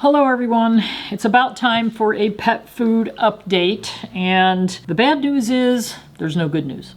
Hello everyone, it's about time for a pet food update, and the bad news is there's no good news.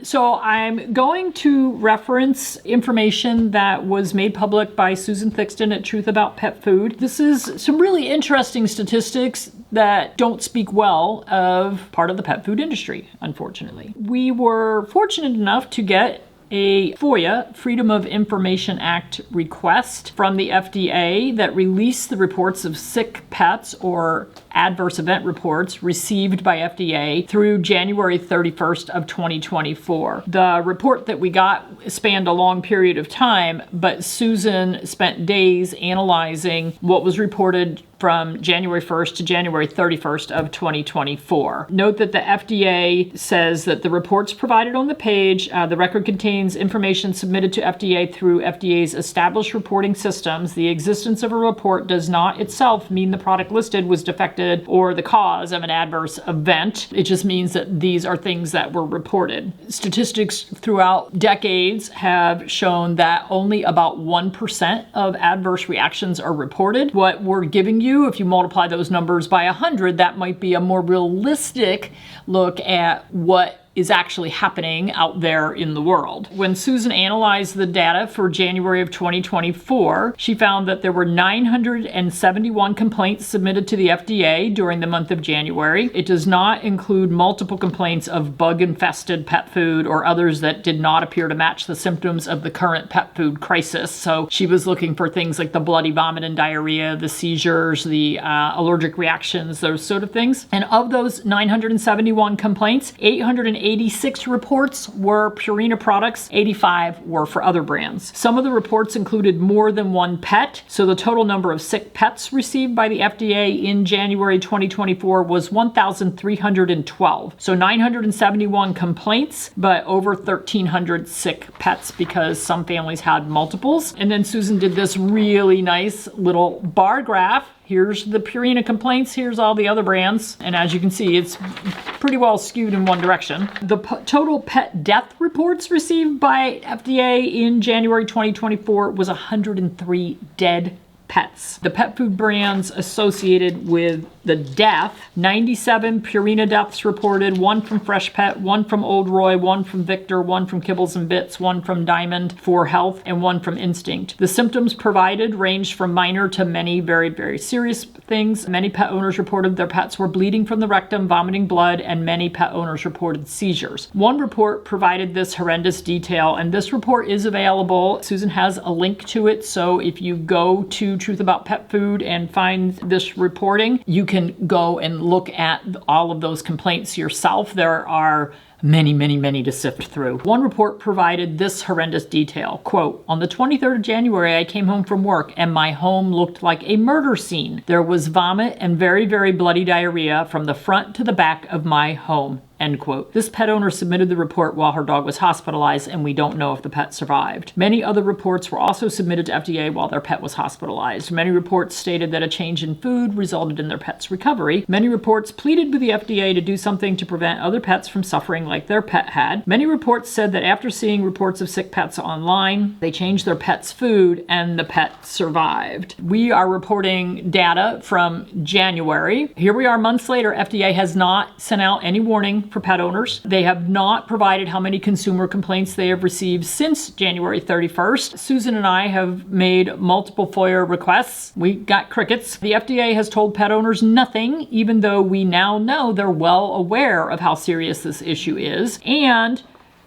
So I'm going to reference information that was made public by Susan Thixton at Truth About Pet Food. This is some really interesting statistics that don't speak well of part of the pet food industry, unfortunately. We were fortunate enough to get a FOIA, Freedom of Information Act request from the FDA that released the reports of sick pets or adverse event reports received by FDA through January 31st of 2024. The report that we got spanned a long period of time, but Susan spent days analyzing what was reported from January 1st to January 31st of 2024. Note that the FDA says that the reports provided on the page, the record contains information submitted to FDA through FDA's established reporting systems. The existence of a report does not itself mean the product listed was defective or the cause of an adverse event. It just means that these are things that were reported. Statistics throughout decades have shown that only about 1% of adverse reactions are reported. What we're giving you, if you multiply those numbers by 100, that might be a more realistic look at what is actually happening out there in the world. When Susan analyzed the data for January of 2024, she found that there were 971 complaints submitted to the FDA during the month of January. It does not include multiple complaints of bug-infested pet food or others that did not appear to match the symptoms of the current pet food crisis. So she was looking for things like the bloody vomit and diarrhea, the seizures, the allergic reactions, those sort of things. And of those 971 complaints, 886 reports were Purina products, 85 were for other brands. Some of the reports included more than one pet, so the total number of sick pets received by the FDA in January 2024 was 1,312. So 971 complaints, but over 1,300 sick pets because some families had multiples. And then Susan did this really nice little bar graph. Here's the Purina complaints, here's all the other brands. And as you can see, it's pretty well skewed in one direction. The total pet death reports received by FDA in January 2024 was 103 dead pets. The pet food brands associated with the death, 97 Purina deaths reported, 1 from Freshpet, 1 from Old Roy, 1 from Victor, 1 from Kibbles and Bits, 1 from Diamond for Health, and 1 from Instinct. The symptoms provided ranged from minor to many very, very serious things. Many pet owners reported their pets were bleeding from the rectum, vomiting blood, and many pet owners reported seizures. One report provided this horrendous detail, and this report is available. Susan has a link to it, so if you go to Truth About Pet Food and find this reporting, you can go and look at all of those complaints yourself. There are many to sift through. One report provided this horrendous detail. Quote, on the 23rd of January, I came home from work and my home looked like a murder scene. There was vomit and very, very bloody diarrhea from the front to the back of my home. End quote. This pet owner submitted the report while her dog was hospitalized, and we don't know if the pet survived. Many other reports were also submitted to FDA while their pet was hospitalized. Many reports stated that a change in food resulted in their pet's recovery. Many reports pleaded with the FDA to do something to prevent other pets from suffering like their pet had. Many reports said that after seeing reports of sick pets online, they changed their pet's food and the pet survived. We are reporting data from January. Here we are months later. FDA has not sent out any warning for pet owners. They have not provided how many consumer complaints they have received since January 31st. Susan and I have made multiple FOIA requests. We got crickets. The FDA has told pet owners nothing, even though we now know they're well aware of how serious this issue is. And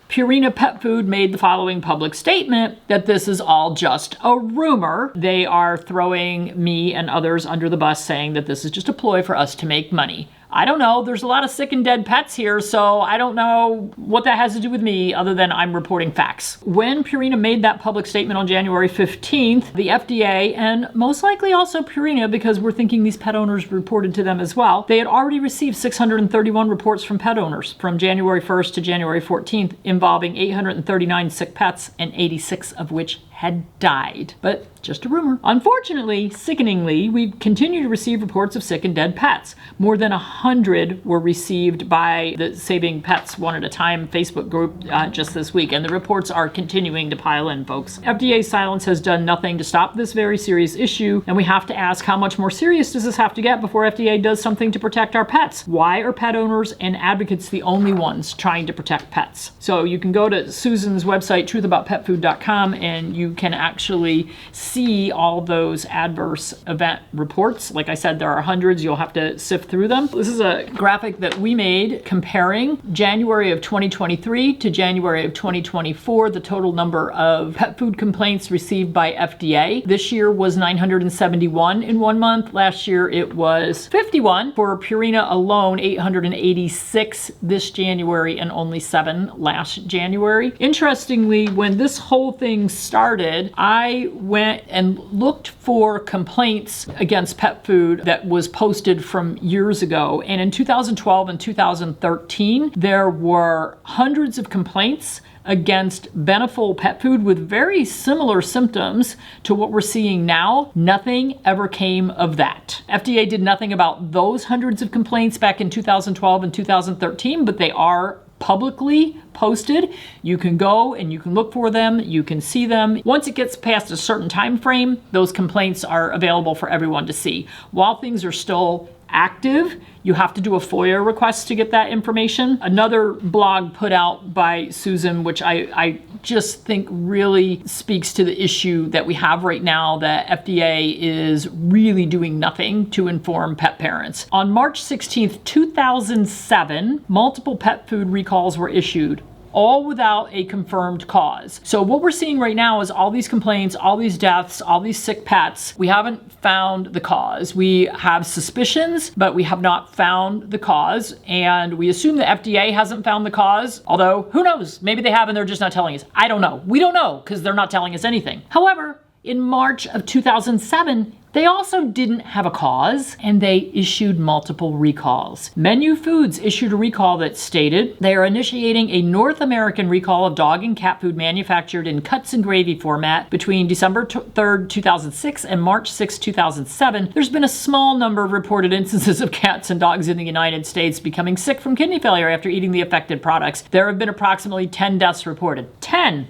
Purina Pet Food made the following public statement that this is all just a rumor. They are throwing me and others under the bus, saying that this is just a ploy for us to make money. I don't know. There's a lot of sick and dead pets here, so I don't know what that has to do with me other than I'm reporting facts. When Purina made that public statement on January 15th, the FDA, and most likely also Purina, because we're thinking these pet owners reported to them as well, they had already received 631 reports from pet owners from January 1st to January 14th involving 839 sick pets and 86 of which had died. But just a rumor. Unfortunately, sickeningly, we continue to receive reports of sick and dead pets. More than 100 were received by the Saving Pets One at a Time Facebook group just this week, and the reports are continuing to pile in, folks. FDA's silence has done nothing to stop this very serious issue, and we have to ask, how much more serious does this have to get before FDA does something to protect our pets? Why are pet owners and advocates the only ones trying to protect pets? So you can go to Susan's website, truthaboutpetfood.com, and you can actually see all those adverse event reports. Like I said, there are hundreds. You'll have to sift through them. This is a graphic that we made comparing January of 2023 to January of 2024, the total number of pet food complaints received by FDA. This year was 971 in 1 month. Last year it was 51. For Purina alone, 886 this January and only 7 last January. Interestingly, when this whole thing started, I went and looked for complaints against pet food that was posted from years ago. And in 2012 and 2013, there were hundreds of complaints against Beneful pet food with very similar symptoms to what we're seeing now. Nothing ever came of that. FDA did nothing about those hundreds of complaints back in 2012 and 2013, but they are publicly posted. You can go and you can look for them. You can see them. Once it gets past a certain time frame, those complaints are available for everyone to see. While things are still active, you have to do a FOIA request to get that information. Another blog put out by Susan, which I just think really speaks to the issue that we have right now, that FDA is really doing nothing to inform pet parents. On March 16th, 2007, multiple pet food recalls were issued, all without a confirmed cause. So what we're seeing right now is all these complaints, all these deaths, all these sick pets. We haven't found the cause. We have suspicions, but we have not found the cause. And we assume the FDA hasn't found the cause, although who knows? Maybe they have and they're just not telling us. I don't know. We don't know because they're not telling us anything. However, in March of 2007, they also didn't have a cause, and they issued multiple recalls. Menu Foods issued a recall that stated they are initiating a North American recall of dog and cat food manufactured in cuts and gravy format between December 3rd, 2006 and March 6, 2007. There's been a small number of reported instances of cats and dogs in the United States becoming sick from kidney failure after eating the affected products. There have been approximately 10 deaths reported. 10.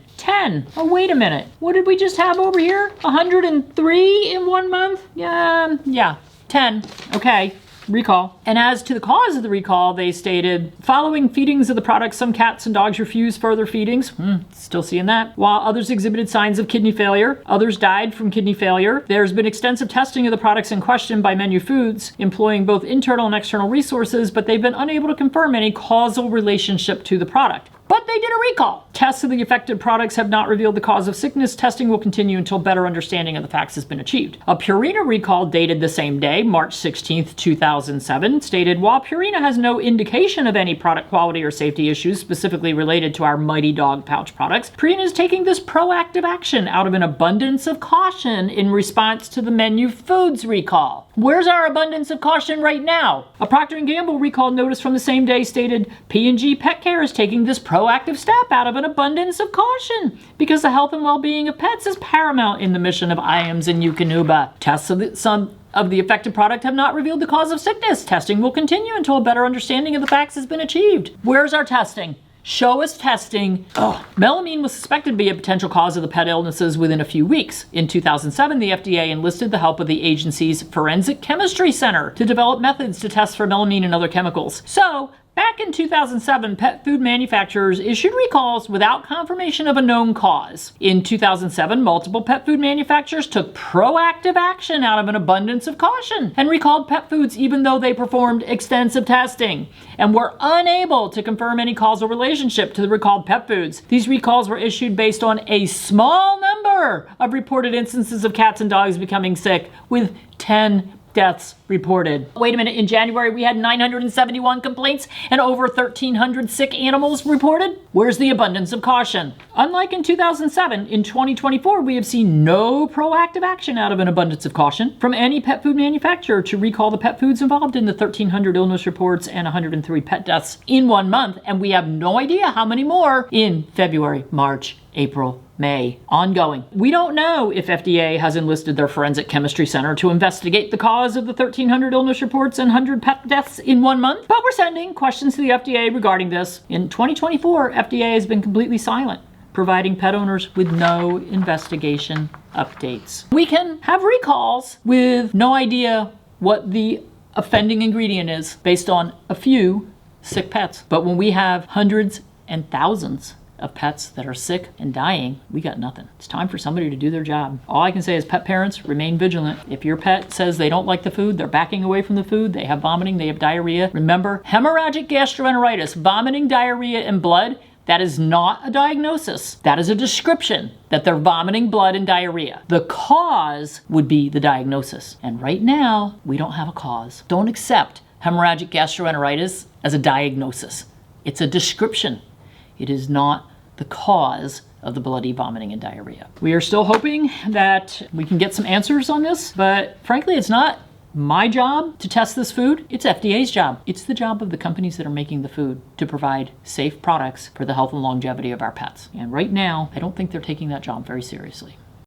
Oh, wait a minute. What did we just have over here? 103 in 1 month? Yeah, 10. Okay. Recall. And as to the cause of the recall, they stated, following feedings of the product, some cats and dogs refused further feedings. Still seeing that. While others exhibited signs of kidney failure, others died from kidney failure. There's been extensive testing of the products in question by Menu Foods, employing both internal and external resources, but they've been unable to confirm any causal relationship to the product. But they did a recall. Tests of the affected products have not revealed the cause of sickness. Testing will continue until better understanding of the facts has been achieved. A Purina recall dated the same day, March 16th, 2007, stated, while Purina has no indication of any product quality or safety issues specifically related to our Mighty Dog pouch products, Purina is taking this proactive action out of an abundance of caution in response to the Menu Foods recall. Where's our abundance of caution right now? A Procter & Gamble recall notice from the same day stated, P&G Pet Care is taking this proactive step out of an abundance of caution because the health and well-being of pets is paramount in the mission of IAMS and Eukanuba. Tests of some of the affected product have not revealed the cause of sickness. Testing will continue until a better understanding of the facts has been achieved. Where's our testing? Show us testing. Melamine was suspected to be a potential cause of the pet illnesses within a few weeks. In 2007, the FDA enlisted the help of the agency's Forensic Chemistry Center to develop methods to test for melamine and other chemicals. So, back in 2007, pet food manufacturers issued recalls without confirmation of a known cause. In 2007, multiple pet food manufacturers took proactive action out of an abundance of caution and recalled pet foods even though they performed extensive testing and were unable to confirm any causal relationship to the recalled pet foods. These recalls were issued based on a small number of reported instances of cats and dogs becoming sick, with 10 deaths reported. Wait a minute, in January we had 971 complaints and over 1,300 sick animals reported? Where's the abundance of caution? Unlike in 2007, in 2024 we have seen no proactive action out of an abundance of caution from any pet food manufacturer to recall the pet foods involved in the 1,300 illness reports and 103 pet deaths in 1 month, and we have no idea how many more in February, March, April, May. Ongoing. We don't know if FDA has enlisted their forensic chemistry center to investigate the cause of the 1,300 illness reports and 100 pet deaths in 1 month, but we're sending questions to the FDA regarding this. In 2024, FDA has been completely silent, providing pet owners with no investigation updates. We can have recalls with no idea what the offending ingredient is based on a few sick pets. But when we have hundreds and thousands of pets that are sick and dying, we got nothing. It's time for somebody to do their job. All I can say is pet parents, remain vigilant. If your pet says they don't like the food, they're backing away from the food, they have vomiting, they have diarrhea, remember, hemorrhagic gastroenteritis, vomiting, diarrhea, and blood, that is not a diagnosis. That is a description that they're vomiting blood and diarrhea. The cause would be the diagnosis. And right now, we don't have a cause. Don't accept hemorrhagic gastroenteritis as a diagnosis. It's a description. It is not the cause of the bloody vomiting and diarrhea. We are still hoping that we can get some answers on this, but frankly, it's not my job to test this food. It's FDA's job. It's the job of the companies that are making the food to provide safe products for the health and longevity of our pets. And right now, I don't think they're taking that job very seriously.